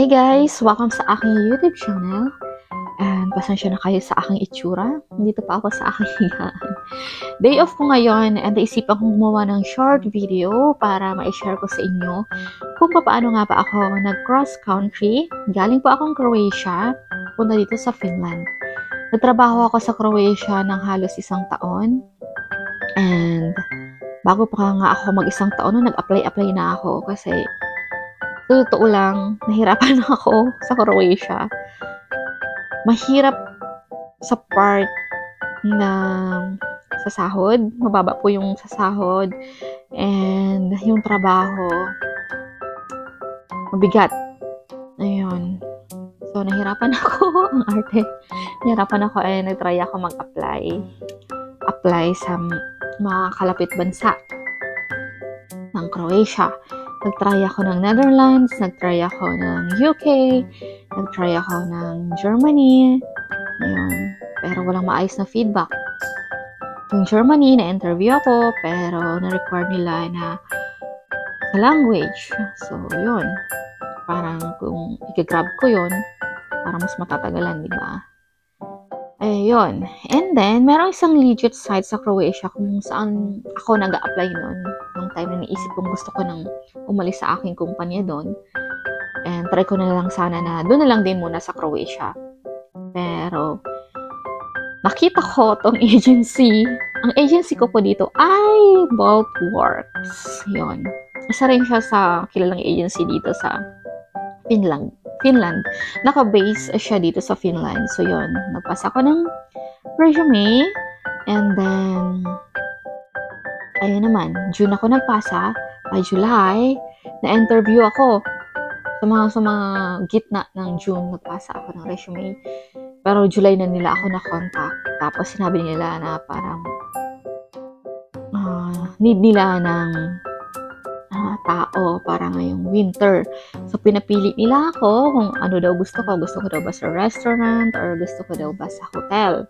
Hey guys! Welcome sa aking YouTube channel. And pasensya na kayo sa aking itsura. Dito pa ako sa aking higaan. Day off ko ngayon and naisipan kong gumawa ng short video para ma-share ko sa inyo kung paano nga ba ako nag-cross country. Galing po akong Croatia, punta dito sa Finland. Nagtrabaho ako sa Croatia ng halos 1 taon. And bago pa nga ako mag-1 taon, nag-apply na ako kasi totoo lang, nahirapan ako sa Croatia. Mahirap sa part na sa sahod. Mababa po yung sa sahod. And yung trabaho, mabigat. Ayun. So, nahirapan ako. Ang arte. Nahirapan ako nag-try ako mag-apply. Apply sa mga kalapit bansa ng Croatia. Nag-try ako ng Netherlands, nag-try ako ng UK, nag-try ako ng Germany. Ayun. Pero walang maayos na feedback. Yung Germany, na-interview ako, pero na-require nila na sa language. So, yun. Parang kung i-grab ko yun, parang mas matatagalan, di ba? Ayun. And then, merong isang legit site sa Croatia kung saan ako nag-a-apply nun. Nung time na naisip kong gusto ko nang umalis sa aking kumpanya doon. And try ko na lang sana na doon na lang din muna sa Croatia. Pero, nakita ko tong agency. Ang agency ko po dito ay Bulkworks. Yun. Isa rin siya sa kilalang agency dito sa Finland. Naka-base siya dito sa Finland. So, yun. Nagpasa ko ng resume. And then, ayun naman. June ako nagpasa. By July, na-interview ako. Sa mga gitna ng June, nagpasa ako ng resume. Pero July na nila ako na-contact. Tapos, sinabi nila na parang need nila ng tao para ngayong winter. So, pinapili nila ako kung ano daw gusto ko. Gusto ko daw ba sa restaurant or gusto ko daw ba sa hotel.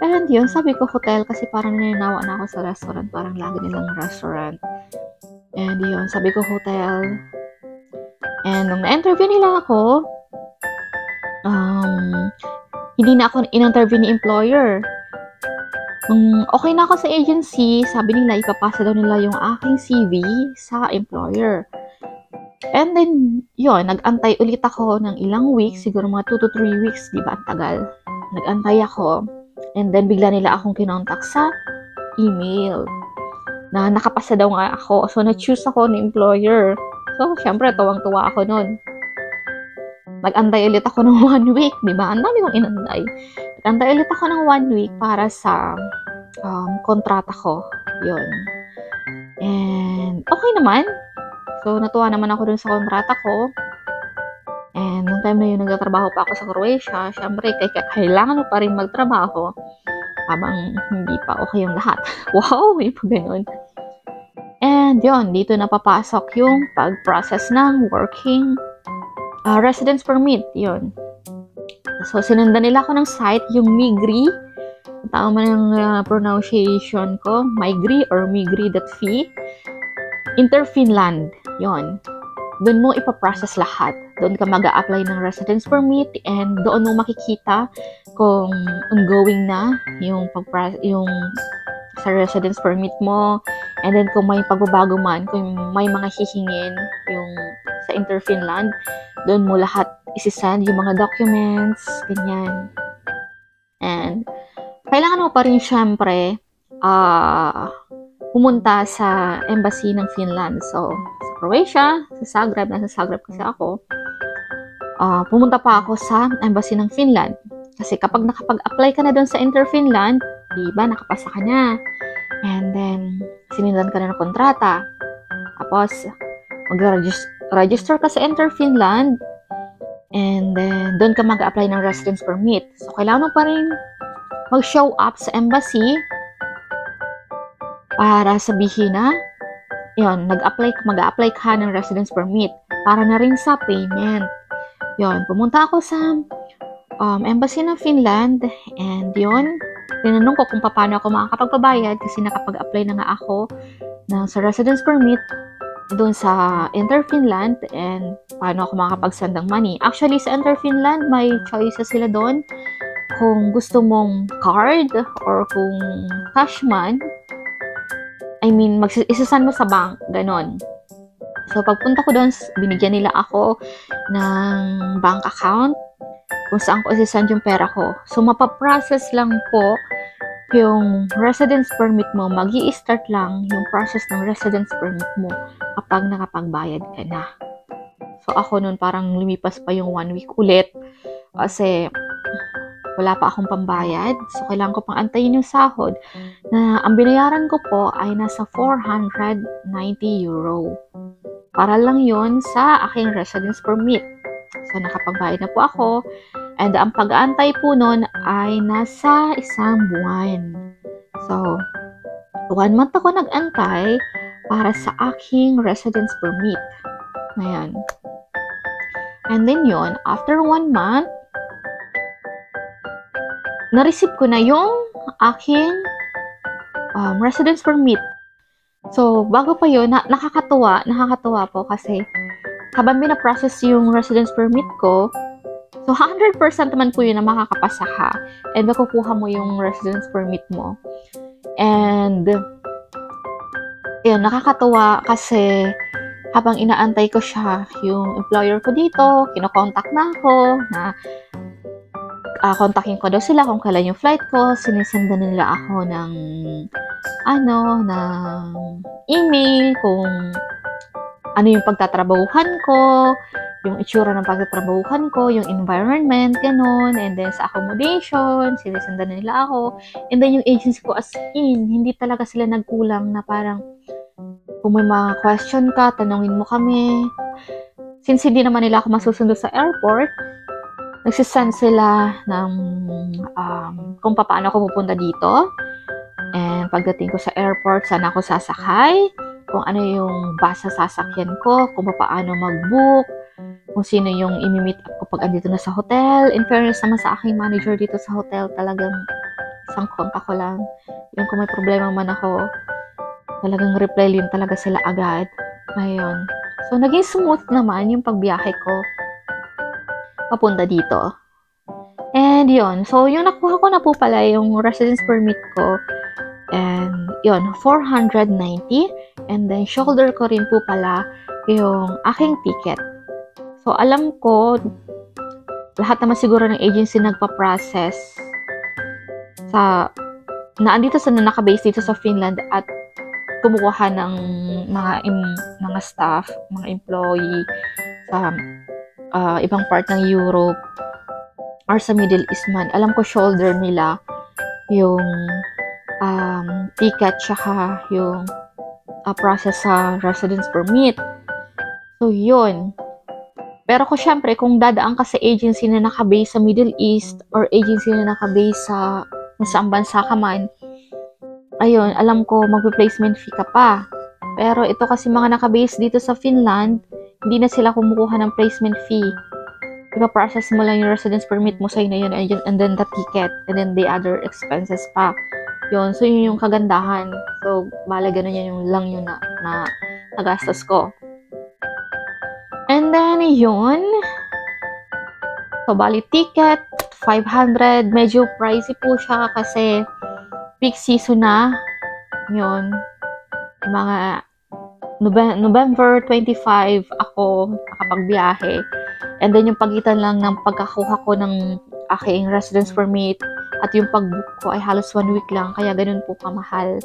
And yun, sabi ko hotel kasi parang nananawa na ako sa restaurant. Parang lagi nilang restaurant. And yun, sabi ko hotel. And nung na-interview nila ako, hindi na ako in-interview ni employer. Okay na ako sa agency, sabi nila, ipapasa daw nila yung aking CV sa employer. And then, yun, nag-antay ulit ako ng ilang weeks, siguro mga 2 to 3 weeks, di ba, ang tagal. Nag-antay ako, and then bigla nila akong kinontak sa email na nakapasa daw nga ako. So, na-choose ako ng employer. So, syempre, tuwang-tuwa ako nun. Nag-antay ulit ako ng 1 week, di ba? Ang dami kong inantay. Nag-antay ulit ako ng 1 week para sa kontrata ko. Yun. And, okay naman. So, natuwa naman ako dun sa kontrata ko. And, nung time na yun, nagtatrabaho pa ako sa Croatia, syempre, kailangan mo pa rin magtrabaho habang hindi pa okay yung lahat. Wow! Yung pa ganun. And, yun, dito napapasok yung pag-process ng working residence permit. Yun. So, sinundan nila ako ng site, yung Migri. Tama ng pronunciation ko, Migri or Migri.fi. Interfinland. Yon. Doon mo ipaprocess lahat. Doon ka mag-a-apply ng residence permit and doon mo makikita kung ongoing na yung sa residence permit mo. And then kung may pagbabago man, kung may mga hihingin yung sa Interfinland, doon mo lahat isi-send yung mga documents, ganyan. And kailangan mo pa rin syempre pumunta sa embassy ng Finland. So, sa Croatia, sa Zagreb, nasa Zagreb kasi ako, pumunta pa ako sa embassy ng Finland. Kasi kapag nakapag-apply ka na doon sa Interfinland, di ba, nakapasa ka na. And then, sinindan ka na ng kontrata. Tapos, mag-register ka sa Interfinland. And then, doon ka mag-apply ng residence permit. So, kailangan mo pa rin mag-show up sa embassy para sabihin na yun, mag-apply ka ng residence permit para na rin sa payment. Yun, pumunta ako sa embassy ng Finland and yun, tinanong ko kung paano ako makakapagpabayad kasi nakapag-apply na nga ako sa residence permit. doon sa Interfinland and paano ako makakapag-send ng money. Actually, sa Interfinland, may choices sila doon. Kung gusto mong card or kung cash man, I mean, isasend mo sa bank, ganon. So, pagpunta ko doon, binigyan nila ako ng bank account kung saan ko isasend yung pera ko. So, mapaprocess lang po yung residence permit mo, mag-i-start lang yung process ng residence permit mo kapag nakapagbayad ka na. So, ako nun parang lumipas pa yung 1 week ulit kasi wala pa akong pambayad. So, kailangan ko pang antayin yung sahod na ang binayaran ko po ay nasa 490 euro. Para lang yon sa aking residence permit. So, nakapagbayad na po ako. And ang pag-aantay po nun ay nasa 1 buwan. So, 1 month ako nag-antay para sa aking residence permit. Ayan. And then yun, after 1 month, na-receive ko na yung aking residence permit. So, bago pa yun, nakakatuwa po kasi habang bina-process yung residence permit ko, so 100% naman po yun na makakapasa ka and makukuha mo yung residence permit mo. And, yun, nakakatuwa kasi habang inaantay ko siya, yung employer ko dito, kinokontak na ako na kontakin ko daw sila kung kailan yung flight ko, sinisenda nila ako ng email kung ano yung pagtatrabahuhan ko, yung itsura ng pagtatrabahuhan ko, yung environment, ganun, and then sa accommodation, sinisenda nila ako, and then yung agency ko as in, hindi talaga sila nagkulang na parang kung may mga question ka, tanungin mo kami. Since hindi naman nila ako masusundo sa airport, nagsisend sila ng kung paano ako pupunta dito. And pagdating ko sa airport, saan ako sasakay, kung ano yung bus sa sasakyan ko, kung paano mag-book, kung sino yung imi-meet up ko pag andito na sa hotel. In fairness naman sa aking manager dito sa hotel, talagang isang kontak ko lang. Yung kung may problema man ako, talagang reply din talaga sila agad. Ayun. So, naging smooth naman yung pagbiyahe ko papunta dito. And yun. So, yung nakuha ko na po pala yung residence permit ko. And yun, 490. And then, shoulder ko rin po pala yung aking ticket. So, alam ko, lahat naman siguro ng agency nagpa-process sa, naandito sa nakabase dito sa Finland at kumukuha ng mga staff, mga employee sa ibang part ng Europe or sa Middle East man. Alam ko shoulder nila yung ticket tsaka yung process sa residence permit. So, yun. Pero syempre, kung dadaan ka sa agency na nakabase sa Middle East or agency na nakabase sa saan bansa ka man, ayun, alam ko magpe-placement fee ka pa. Pero ito kasi mga nakabase dito sa Finland, hindi na sila kumukuha ng placement fee. Ipa-process mo lang yung residence permit mo, sa'yo na yun, and then the ticket, and then the other expenses pa. Yun, so yun yung kagandahan. So, bala ganun yung lang yun na nagastos ko. And then, yun. So, bali ticket, 500. Medyo pricey po siya kasi peak season na. Yun. Mga November 25 ako nakapagbiyahe. And then, yung pagitan lang ng pagkakuha ko ng aking residence permit at yung pag-book ko ay halos 1 week lang. Kaya ganun po kamahal.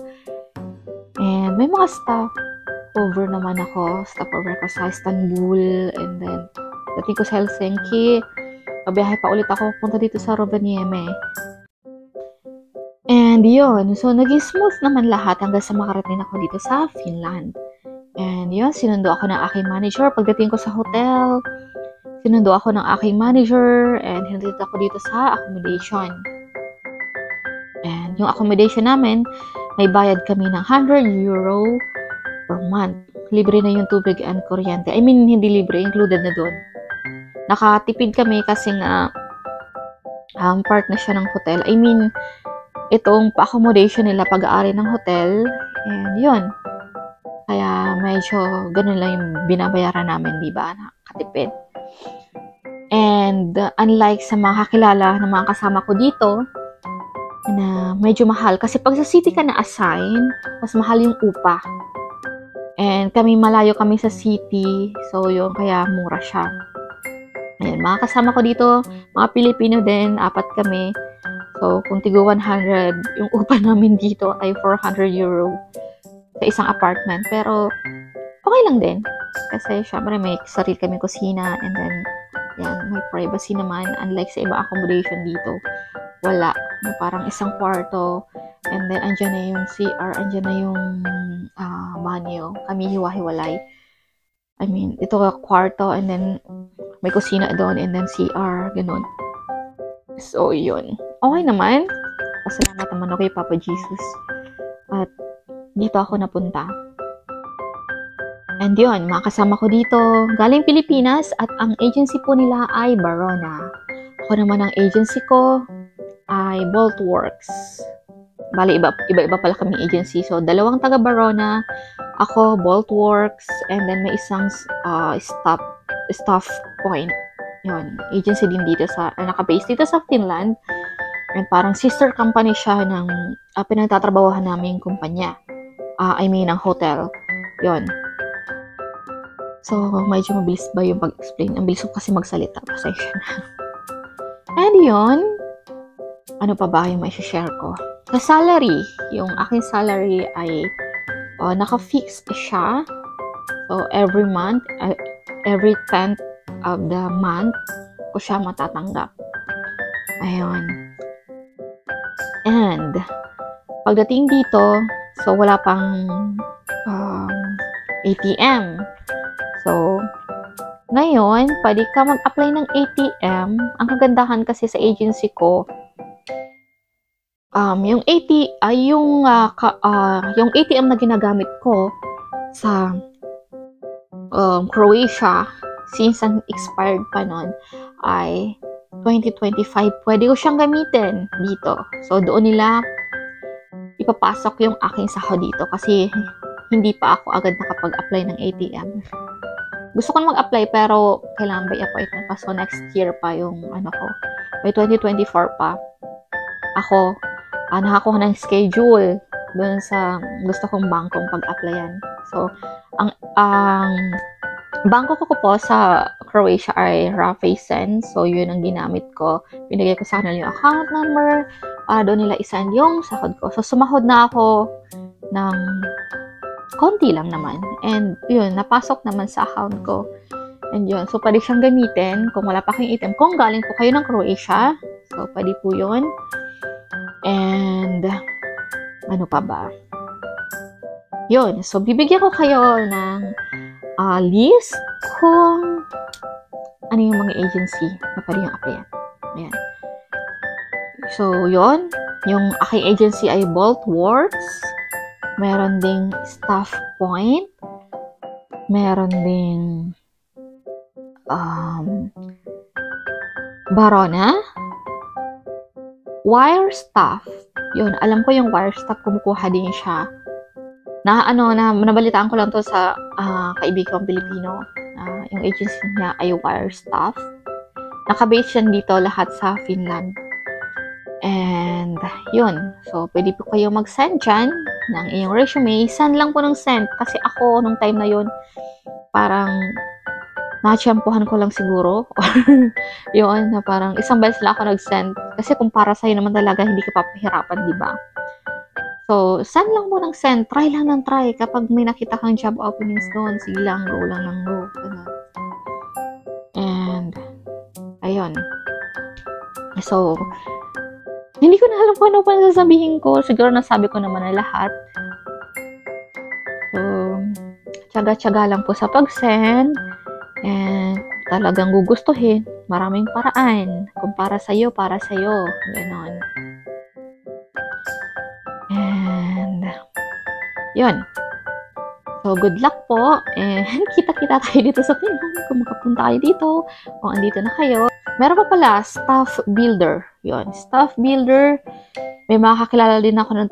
And may mga stopover naman ako. Stopover ko sa Istanbul. And then, dating ko sa Helsinki. Pabiyahe pa ulit ako punta dito sa Rovaniemi. And yun. So, naging smooth naman lahat hanggang sa makarating ako dito sa Finland. And yun, sinundo ako ng aking manager. Pagdating ko sa hotel, sinundo ako ng aking manager and hinatid ako dito sa accommodation. And yung accommodation namin, may bayad kami ng 100 euro per month. Libre na yung tubig and kuryente. I mean, hindi libre, included na doon. Nakatipid kami kasi nga part na siya ng hotel. I mean, itong pa-accommodation nila, pag-aari ng hotel. And yun. Kaya medyo ganun lang yung binabayaran namin, di ba? Nakakatipid. And unlike sa mga kakilala ng mga kasama ko dito, na medyo mahal. Kasi pag sa city ka na-assign, mas mahal yung upa. And malayo kami sa city, so yung kaya mura siya. Ayan, mga kasama ko dito, mga Pilipino din, 4 kami. So, kung tigo 100, yung upa namin dito ay 400 euro sa isang apartment. Pero, okay lang din. Kasi, syempre, may sarili kaming kusina and then, yan, may privacy naman. Unlike sa ibang accommodation dito, wala. Parang isang kwarto and then, andyan na yung CR, andyan na yung banyo. Kami hiwa-hiwalay. I mean, ito kwarto and then, may kusina doon and then CR, ganun. So, yun. Okay naman. Pasalamat naman ako kay Papa Jesus. At dito ako napunta. And yun, mga kasama ko dito, galing Pilipinas at ang agency po nila ay Barona. Ako naman ang agency ko ay Boltworks. Bali, iba-iba pala kaming agency. So, 2 taga Barona, ako, Boltworks, and then may isang staff point. Yun, agency din dito naka-base dito sa Finland. And parang sister company siya ng pinagtatrabahuhan naming kumpanya. I mean, ang hotel. Yun. So, medyo mabilis ba yung pag-explain? Ang bilis ko kasi magsalita. Pasensya na. And yun, ano pa ba yung may share ko? Sa salary, yung aking salary ay naka-fix siya. So, every month, every 10th of the month ko siya matatanggap. Ayun. And, pagdating dito, so wala pang ATM. So, ngayon, pwede ka mag-apply ng ATM. Ang kagandahan kasi sa agency ko, yung ATM na ginagamit ko sa Croatia, since ang expired pa nun, ay 2025. Pwede ko siyang gamitin dito. So, doon nila ipapasok yung aking sahod dito kasi hindi pa ako agad nakapag-apply ng ATM. Gusto ko mag-apply pero kailangan by appointment pa. So, next year pa yung by 2024 pa. Ako, nakakuha ng schedule doon sa gusto kong bangkong pag-applyan. So, ang bangko ko po sa Croatia ay Raiffeisen. So, yun ang ginamit ko. Binigay ko sa kanila yung account number. Doon nila isend yung sahod ko. So, sumahod na ako ng konti lang naman. And, yun, napasok naman sa account ko. And yun, so, pwede siyang gamitin kung wala pa kayong item. Kung galing po kayo ng Croatia, so, pwede po yun. And, ano pa ba? Yun, so, bibigyan ko kayo ng list kung ano yung mga agency na pwede yung applyan. Ayan. So, yun. Yung aking agency ay Boltworks. Meron ding Staff Point. Meron ding Barona. Wire Staff. Yun, alam ko yung Wire Staff, kumukuha din siya. Nabalitaan ko lang to sa kaibigang Pilipino. Yung agency niya ay Wire Staff. Naka-base yan dito lahat sa Finland. And, yun. So, pwede po kayo mag-send dyan ng iyong resume. Send lang po ng send. Kasi ako, nung time na yun, parang na-champuhan ko lang siguro. Yun, na parang isang beses lang ako nag-send. Kasi kung para sa'yo naman talaga, hindi ka papahirapan, di ba? So, send lang mo ng send. Try lang ng try. Kapag may nakita kang job openings doon, sige lang, go lang ng go. And, ayun. So, hindi ko na alam kung ano pa sasabihin ko. Siguro nasabi ko naman na lahat. So, tiyaga-tiyaga lang po sa pag-send. And, talagang gugustuhin. Maraming paraan. Kung para sa'yo, para sa'yo. Ganon. And, yun. So, good luck po. And kita-kita tayo dito sa Finland kung makapunta kayo dito. Kung andito na kayo. Meron pa pala, staff builder. Yun, staff builder. May mga kakilala din ako na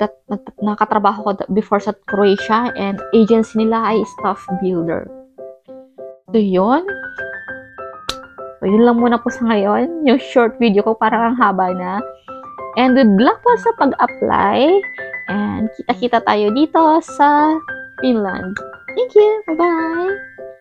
nakatrabaho ko before sa Croatia. And agency nila ay staff builder. So, yun. So, yun lang muna po sa ngayon. Yung short video ko parang ang haba na. And good luck po sa pag-apply. And kita-kita tayo dito sa Finland. Thank you. Bye-bye.